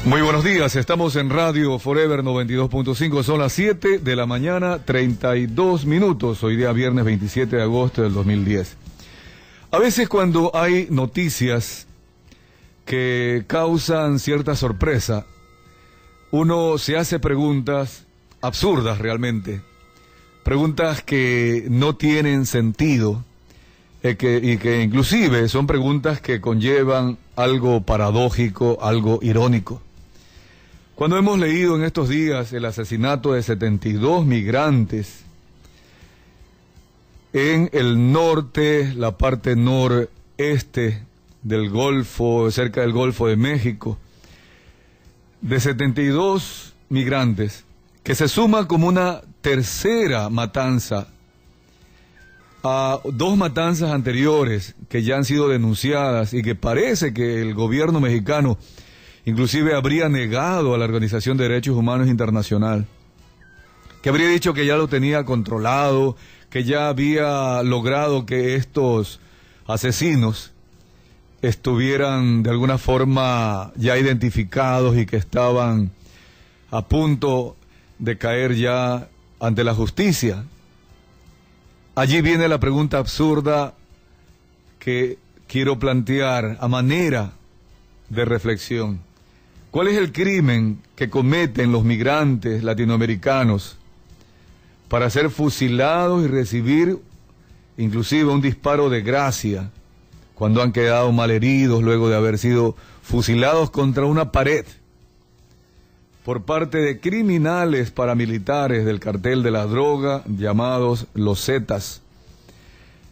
Muy buenos días, estamos en Radio Forever 92.5, son las 7 de la mañana, 32 minutos, hoy día viernes 27 de agosto del 2010. A veces cuando hay noticias que causan cierta sorpresa, uno se hace preguntas absurdas realmente, preguntas que no tienen sentido, y que inclusive son preguntas que conllevan algo paradójico, algo irónico. Cuando hemos leído en estos días el asesinato de 72 migrantes en el norte, la parte noreste del Golfo, cerca del Golfo de México, de 72 migrantes, que se suma como una tercera matanza a dos matanzas anteriores que ya han sido denunciadas y que parece que el gobierno mexicano inclusive habría negado a la Organización de Derechos Humanos Internacional, que habría dicho que ya lo tenía controlado, que ya había logrado que estos asesinos estuvieran de alguna forma ya identificados y que estaban a punto de caer ya ante la justicia. Allí viene la pregunta absurda que quiero plantear a manera de reflexión. ¿Cuál es el crimen que cometen los migrantes latinoamericanos para ser fusilados y recibir inclusive un disparo de gracia cuando han quedado malheridos luego de haber sido fusilados contra una pared por parte de criminales paramilitares del cartel de la droga llamados los Zetas,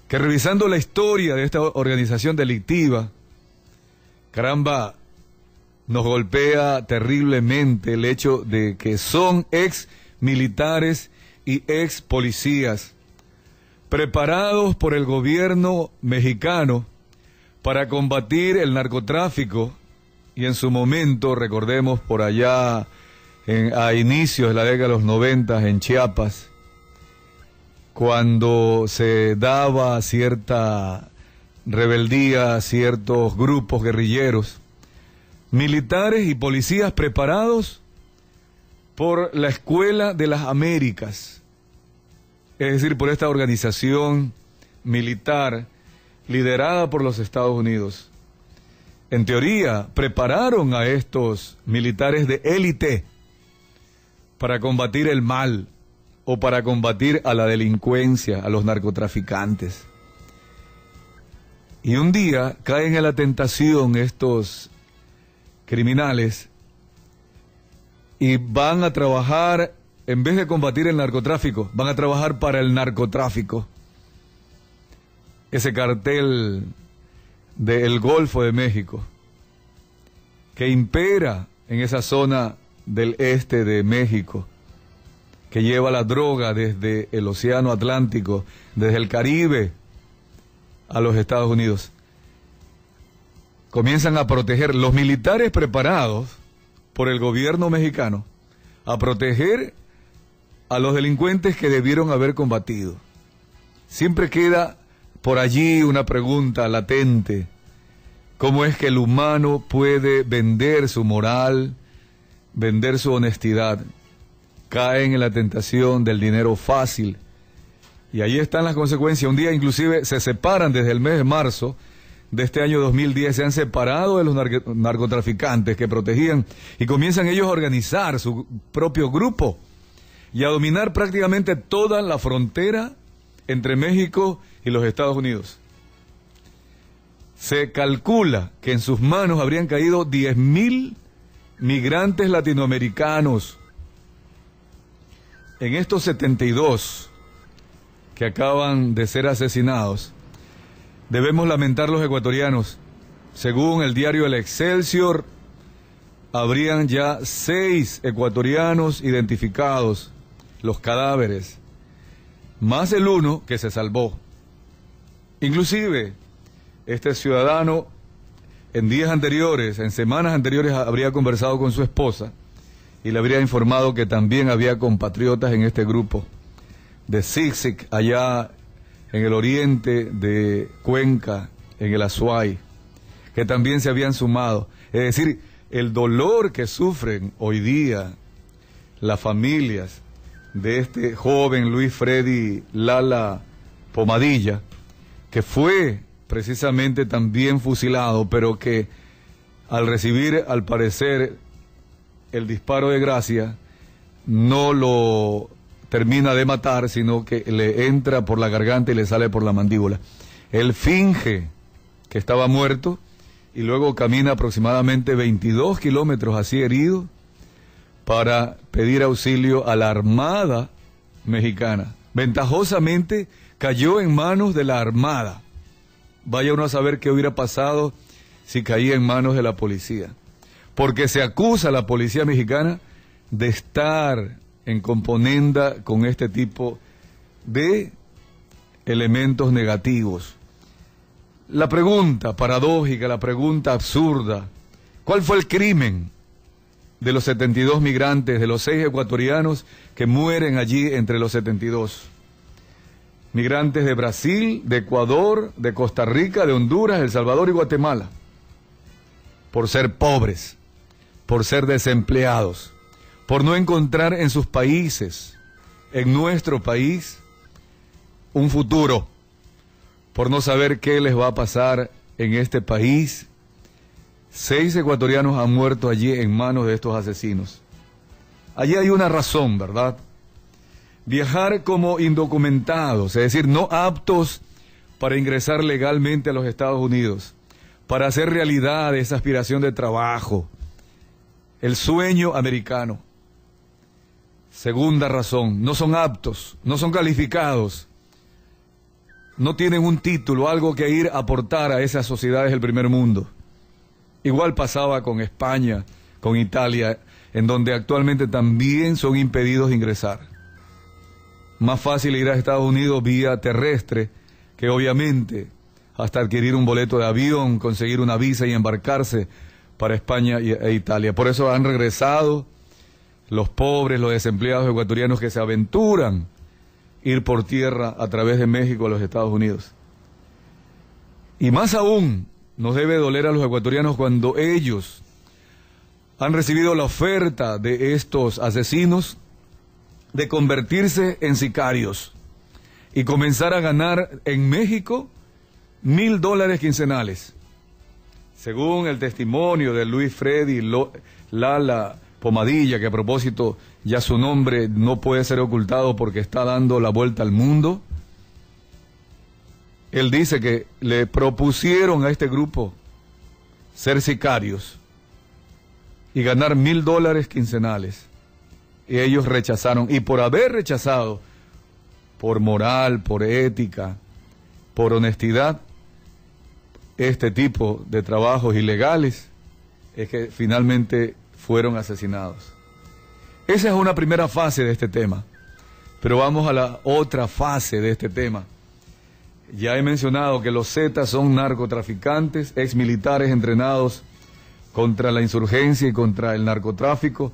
que revisando la historia de esta organización delictiva, caramba, nos golpea terriblemente el hecho de que son ex militares y ex policías preparados por el gobierno mexicano para combatir el narcotráfico y en su momento, recordemos por allá a inicios de la década de los 90 en Chiapas, cuando se daba cierta rebeldía a ciertos grupos guerrilleros, militares y policías preparados por la Escuela de las Américas, es decir, por esta organización militar liderada por los Estados Unidos. En teoría, prepararon a estos militares de élite para combatir el mal o para combatir a la delincuencia, a los narcotraficantes. Y un día caen en la tentación estos criminales y van a trabajar, en vez de combatir el narcotráfico, van a trabajar para el narcotráfico. Ese cartel del Golfo de México que impera en esa zona del este de México, que lleva la droga desde el Océano Atlántico, desde el Caribe a los Estados Unidos. Comienzan a proteger los militares preparados por el gobierno mexicano, a proteger a los delincuentes que debieron haber combatido. Siempre queda por allí una pregunta latente: ¿cómo es que el humano puede vender su moral, vender su honestidad? Caen en la tentación del dinero fácil, y ahí están las consecuencias. Un día inclusive se separan desde el mes de marzo de este año 2010, se han separado de los narcotraficantes que protegían y comienzan ellos a organizar su propio grupo y a dominar prácticamente toda la frontera entre México y los Estados Unidos. Se calcula que en sus manos habrían caído 10.000 migrantes latinoamericanos. En estos 72 que acaban de ser asesinados, debemos lamentar los ecuatorianos. Según el diario El Excelsior, habrían ya 6 ecuatorianos identificados, los cadáveres, más el uno que se salvó. Inclusive, este ciudadano en días anteriores, en semanas anteriores, habría conversado con su esposa y le habría informado que también había compatriotas en este grupo de Sixic, allá en el oriente de Cuenca, en el Azuay, que también se habían sumado. Es decir, el dolor que sufren hoy día las familias de este joven Luis Freddy Lala Pomadilla, que fue precisamente también fusilado, pero que al recibir, al parecer, el disparo de gracia, no lo termina de matar, sino que le entra por la garganta y le sale por la mandíbula. Él finge que estaba muerto y luego camina aproximadamente 22 kilómetros así herido para pedir auxilio a la Armada mexicana. Ventajosamente cayó en manos de la Armada. Vaya uno a saber qué hubiera pasado si caía en manos de la policía. Porque se acusa a la policía mexicana de estar en componenda con este tipo de elementos negativos. La pregunta paradójica, la pregunta absurda, ¿cuál fue el crimen de los 72 migrantes, de los 6 ecuatorianos que mueren allí entre los 72? Migrantes de Brasil, de Ecuador, de Costa Rica, de Honduras, El Salvador y Guatemala, por ser pobres, por ser desempleados, por no encontrar en sus países, en nuestro país, un futuro, por no saber qué les va a pasar en este país. 6 ecuatorianos han muerto allí en manos de estos asesinos. Allí hay una razón, ¿verdad? Viajar como indocumentados, es decir, no aptos para ingresar legalmente a los Estados Unidos, para hacer realidad esa aspiración de trabajo, el sueño americano. Segunda razón, no son aptos, no son calificados, no tienen un título, algo que ir a aportar a esas sociedades del primer mundo. Igual pasaba con España, con Italia, en donde actualmente también son impedidos de ingresar. Más fácil ir a Estados Unidos vía terrestre que obviamente hasta adquirir un boleto de avión, conseguir una visa y embarcarse para España e Italia. Por eso han regresado los pobres, los desempleados ecuatorianos que se aventuran ir por tierra a través de México a los Estados Unidos. Y más aún nos debe doler a los ecuatorianos cuando ellos han recibido la oferta de estos asesinos de convertirse en sicarios y comenzar a ganar en México $1,000 quincenales. Según el testimonio de Luis Freddy Lala Pomadilla, que a propósito ya su nombre no puede ser ocultado porque está dando la vuelta al mundo, él dice que le propusieron a este grupo ser sicarios y ganar $1,000 quincenales. Y ellos rechazaron. Y por haber rechazado, por moral, por ética, por honestidad, este tipo de trabajos ilegales, es que finalmente fueron asesinados. Esa es una primera fase de este tema. Pero vamos a la otra fase de este tema. Ya he mencionado que los Zetas son narcotraficantes, exmilitares entrenados contra la insurgencia y contra el narcotráfico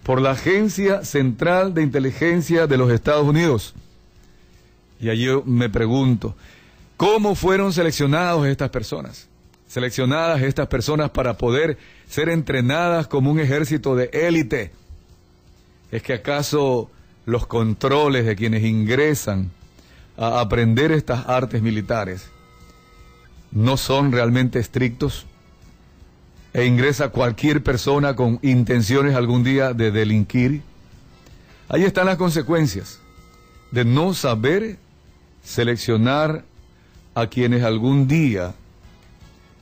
por la Agencia Central de Inteligencia de los Estados Unidos. Y allí yo me pregunto, ¿cómo fueron seleccionados estas personas? Seleccionadas estas personas para poder ser entrenadas como un ejército de élite. ¿Es que acaso los controles de quienes ingresan a aprender estas artes militares no son realmente estrictos? E ingresa cualquier persona con intenciones algún día de delinquir. Ahí están las consecuencias de no saber seleccionar a quienes algún día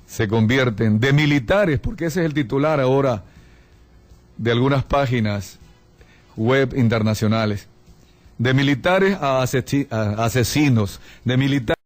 se convierten de militares, porque ese es el titular ahora de algunas páginas web internacionales, de militares a asesinos, de militares